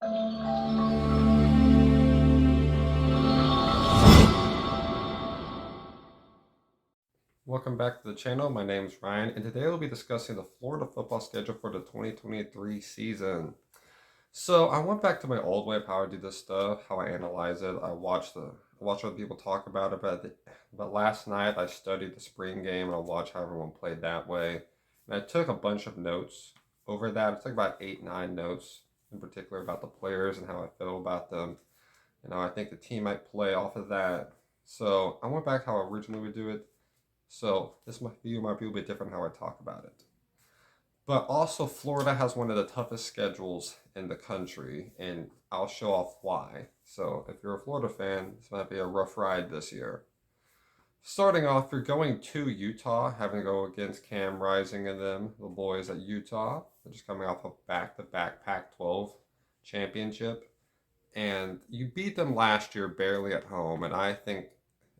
Welcome back to the channel. My name is Ryan, and today we'll be discussing the Florida football schedule for the 2023 season. So I went back to my old way of how I do this stuff, how I analyze it. I watch other people talk about it, but last night I studied the spring game and I watched how everyone played that way. And I took a bunch of notes over that. I took about 8, 9 notes in particular about the players and how I feel about them. And how I think the team might play off of that. So I went back how I originally would do it. So this video might be a bit different how I talk about it. But also, Florida has one of the toughest schedules in the country, and I'll show off why. So if you're a Florida fan, this might be a rough ride this year. Starting off, you're going to Utah, having to go against Cam Rising and them, the boys at Utah. They're just coming off a back-to-back Pac-12 championship. And you beat them last year barely at home, and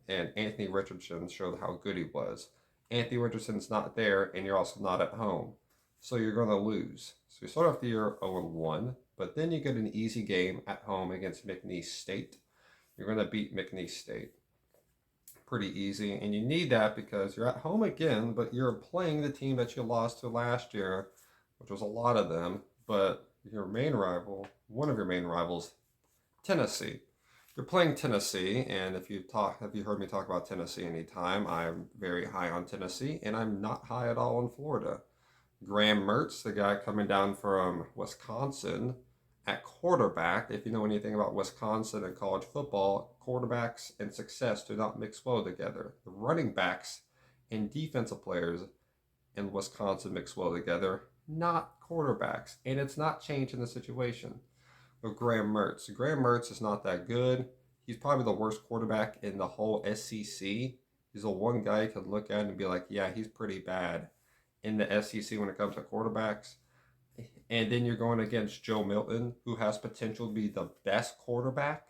Anthony Richardson showed how good he was. Anthony Richardson's not there, and you're also not at home. So you're going to lose. So you start off the year 0-1, but then you get an easy game at home against McNeese State. You're going to beat McNeese State. Pretty easy, and you need that because you're at home again, but you're playing the team that you lost to last year, which was a lot of them, but your main rival, one of your main rivals, Tennessee. You're playing Tennessee, and if you heard me talk about Tennessee anytime, I'm very high on Tennessee, and I'm not high at all on Florida. Graham Mertz, the guy coming down from Wisconsin, at quarterback. If you know anything about Wisconsin and college football, quarterbacks and success do not mix well together. The running backs and defensive players in Wisconsin mix well together, not quarterbacks, and it's not changing the situation of Graham Mertz. Graham Mertz is not that good. He's probably the worst quarterback in the whole SEC. He's the one guy you could look at and be like, yeah, he's pretty bad in the SEC when it comes to quarterbacks. And then you're going against Joe Milton, who has potential to be the best quarterback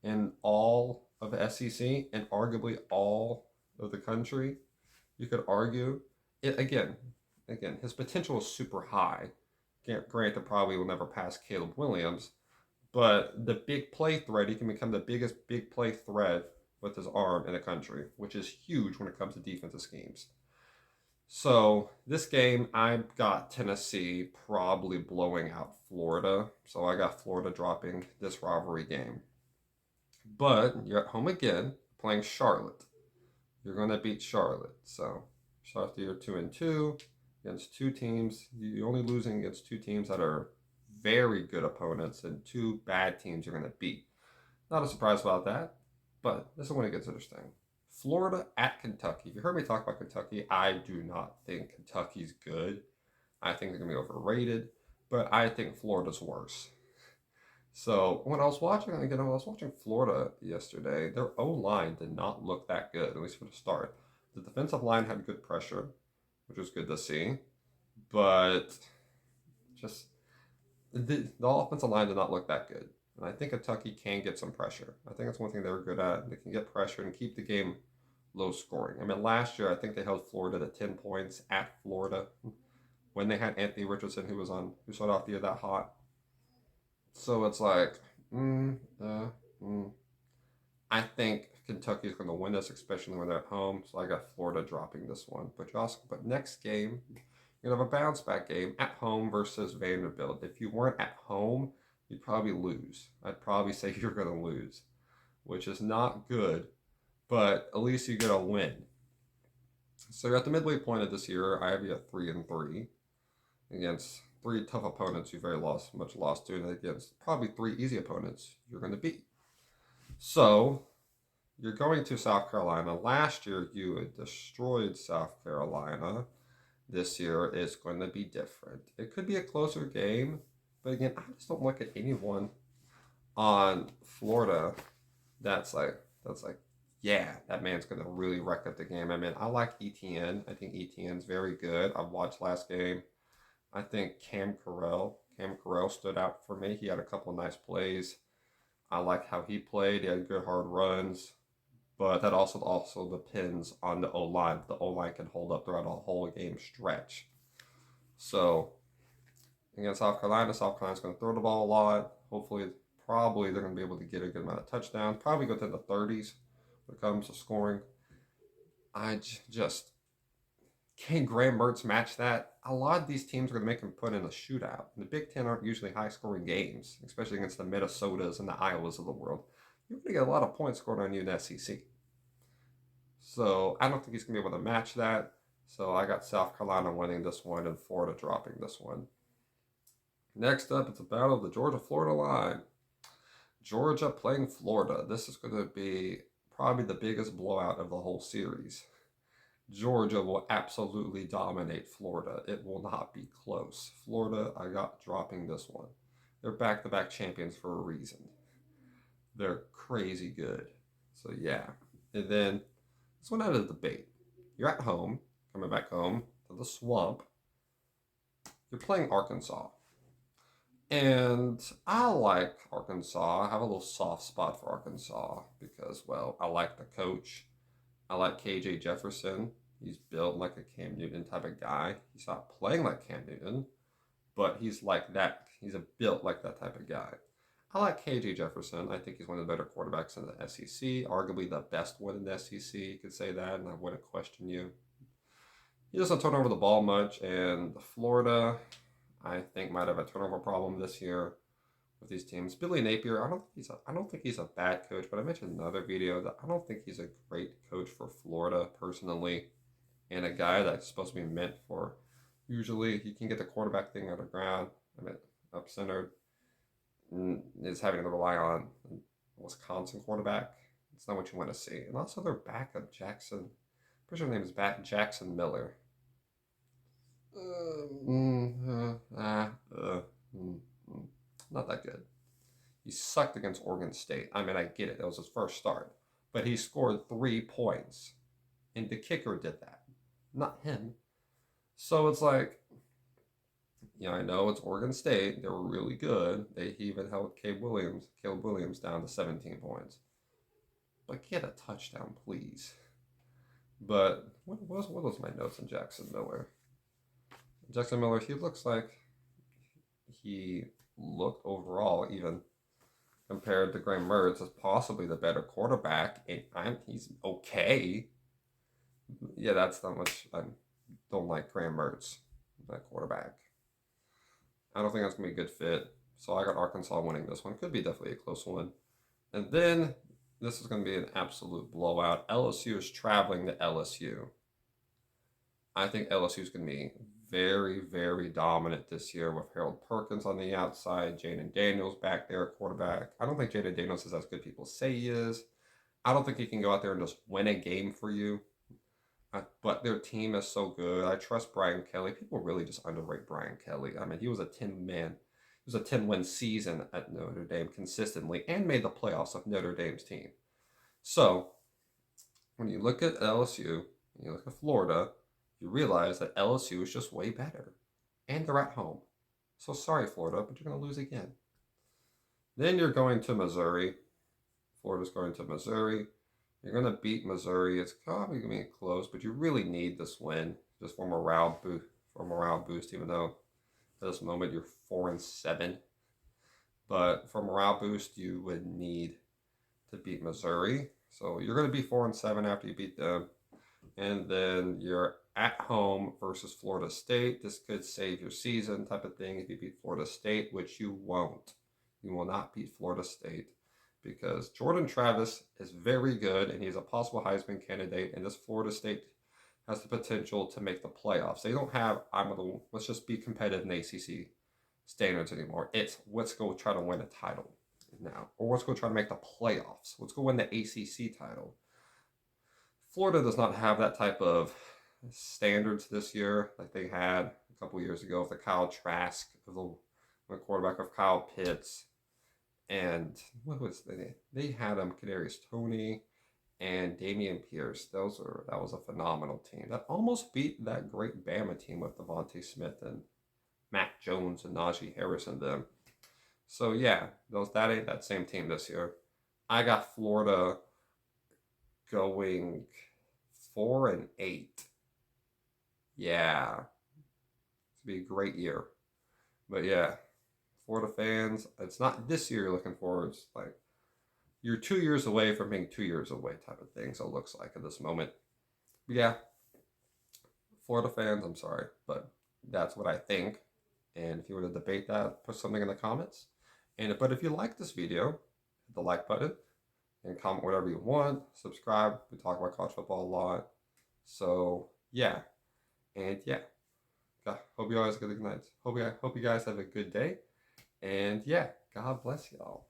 in all of the SEC and arguably all of the country. You could argue it again. His potential is super high. Granted, probably will never pass Caleb Williams, but the big play threat, he can become the biggest big play threat with his arm in the country, which is huge when it comes to defensive schemes. So this game, I've got Tennessee probably blowing out Florida. So I got Florida dropping this rivalry game. But you're at home again, playing Charlotte. You're going to beat Charlotte. So start off the year 2-2 against two teams. You're only losing against two teams that are very good opponents and two bad teams you're going to beat. Not a surprise about that, but this is when it gets interesting. Florida at Kentucky. If you heard me talk about Kentucky, I do not think Kentucky's good. I think they're going to be overrated, but I think Florida's worse. So when I was watching Florida yesterday, their O-line did not look that good, at least for the start. The defensive line had good pressure, which was good to see, but just the offensive line did not look that good. And I think Kentucky can get some pressure. I think that's one thing they were good at. They can get pressure and keep the game low scoring. I mean, last year I think they held Florida to 10 points at Florida when they had Anthony Richardson, who started off the year that hot. So it's like, I think Kentucky's going to win this, especially when they're at home. So I got Florida dropping this one. But next game, you're going to have a bounce back game at home versus Vanderbilt. If you weren't at home, you'd probably lose. I'd probably say you're going to lose, which is not good, but at least you get a win. So you're at the midway point of this year. I have you at 3-3 against three tough opponents you've very much lost to, and against probably three easy opponents you're going to beat. So you're going to South Carolina. Last year you had destroyed South Carolina. This year is going to be different. It could be a closer game, but again, I just don't look at anyone on Florida that's like, yeah, that man's going to really wreck up the game. I mean, I like Etienne. I think Etienne's very good. I watched last game. I think Cam Carroll stood out for me. He had a couple of nice plays. I like how he played. He had good hard runs. But that also depends on the O-line. The O-line can hold up throughout a whole game stretch. So against South Carolina's going to throw the ball a lot. Hopefully, probably they're going to be able to get a good amount of touchdowns. Probably go to the 30s when it comes to scoring. Just can Graham Mertz match that? A lot of these teams are going to make him put in a shootout. The Big Ten aren't usually high-scoring games, especially against the Minnesotas and the Iowas of the world. You're going to get a lot of points scored on you in the SEC. So I don't think he's going to be able to match that. So I got South Carolina winning this one and Florida dropping this one. Next up, it's a battle of the Georgia-Florida line. Georgia playing Florida. This is going to be probably the biggest blowout of the whole series. Georgia will absolutely dominate Florida. It will not be close. Florida, I got dropping this one. They're back-to-back champions for a reason. They're crazy good. So yeah. And then this one had a debate. You're at home, coming back home to the swamp. You're playing Arkansas. And I like Arkansas. I have a little soft spot for Arkansas because, well, I like the coach. I like KJ Jefferson. He's built like a Cam Newton type of guy. He's not playing like Cam Newton, but he's like that. He's built like that type of guy. I like KJ Jefferson. I think he's one of the better quarterbacks in the SEC, arguably the best one in the SEC. You could say that, and I wouldn't question you. He doesn't turn over the ball much, and Florida, I think, might have a turnover problem this year with these teams. Billy Napier, I don't think he's a bad coach, but I mentioned in another video that I don't think he's a great coach for Florida personally, and a guy that's supposed to be meant for. Usually, he can get the quarterback thing on the ground, up centered. Is having to rely on a Wisconsin quarterback. It's not what you want to see. And also their backup, Jackson. Pretty sure her name is Jackson Miller. Not that good. He sucked against Oregon State. I mean, I get it. That was his first start. But he scored 3 points. And the kicker did that. Not him. So it's like, yeah, I know it's Oregon State. They were really good. He even held Caleb Williams down to 17 points. But get a touchdown, please. But what was my notes on Jackson Miller? Jackson Miller, he looks like he looked overall, even compared to Graham Mertz, as possibly the better quarterback. And he's okay. Yeah, that's not much. I don't like Graham Mertz, that quarterback. I don't think that's going to be a good fit. So I got Arkansas winning this one. Could be definitely a close one. And then this is going to be an absolute blowout. LSU is traveling to LSU. I think LSU is going to be very, very dominant this year with Harold Perkins on the outside, Jaden Daniels back there at quarterback. I don't think Jaden Daniels is as good as people say he is. I don't think he can go out there and just win a game for you. But their team is so good. I trust Brian Kelly. People really just underrate Brian Kelly. I mean, he was a 10-win season at Notre Dame consistently and made the playoffs of Notre Dame's team. So when you look at LSU, and you look at Florida, you realize that LSU is just way better. And they're at home. So sorry, Florida, but you're going to lose again. Then you're going to Missouri. Florida's going to Missouri. You're going to beat Missouri. It's probably going to be close, but you really need this win just for morale boost, even though at this moment you're 4-7. But for morale boost, you would need to beat Missouri. So you're going to be 4-7 after you beat them. And then you're at home versus Florida State. This could save your season type of thing if you beat Florida State, which you won't. You will not beat Florida State, because Jordan Travis is very good and he's a possible Heisman candidate, and this Florida State has the potential to make the playoffs. They don't have, let's just be competitive in ACC standards anymore. It's let's go try to win a title now, or let's go try to make the playoffs. Let's go win the ACC title. Florida does not have that type of standards this year like they had a couple years ago with the Kyle Trask, the quarterback of Kyle Pitts. And what was they had Kadarius Toney and Damian Pierce. That was a phenomenal team that almost beat that great Bama team with Devontae Smith and Mac Jones and Najee Harris and them. So yeah, that ain't that same team this year. I got Florida going 4-8. Yeah, it's be a great year. But yeah, Florida fans, it's not this year you're looking forward. It's like you're 2 years away from being 2 years away type of thing. So it looks like at this moment. But yeah, Florida fans, I'm sorry, but that's what I think. And if you want to debate that, put something in the comments. But if you like this video, hit the like button and comment whatever you want. Subscribe. We talk about college football a lot. So yeah, and yeah. Hope you guys get a good night. Hope you guys have a good day. And yeah, God bless y'all.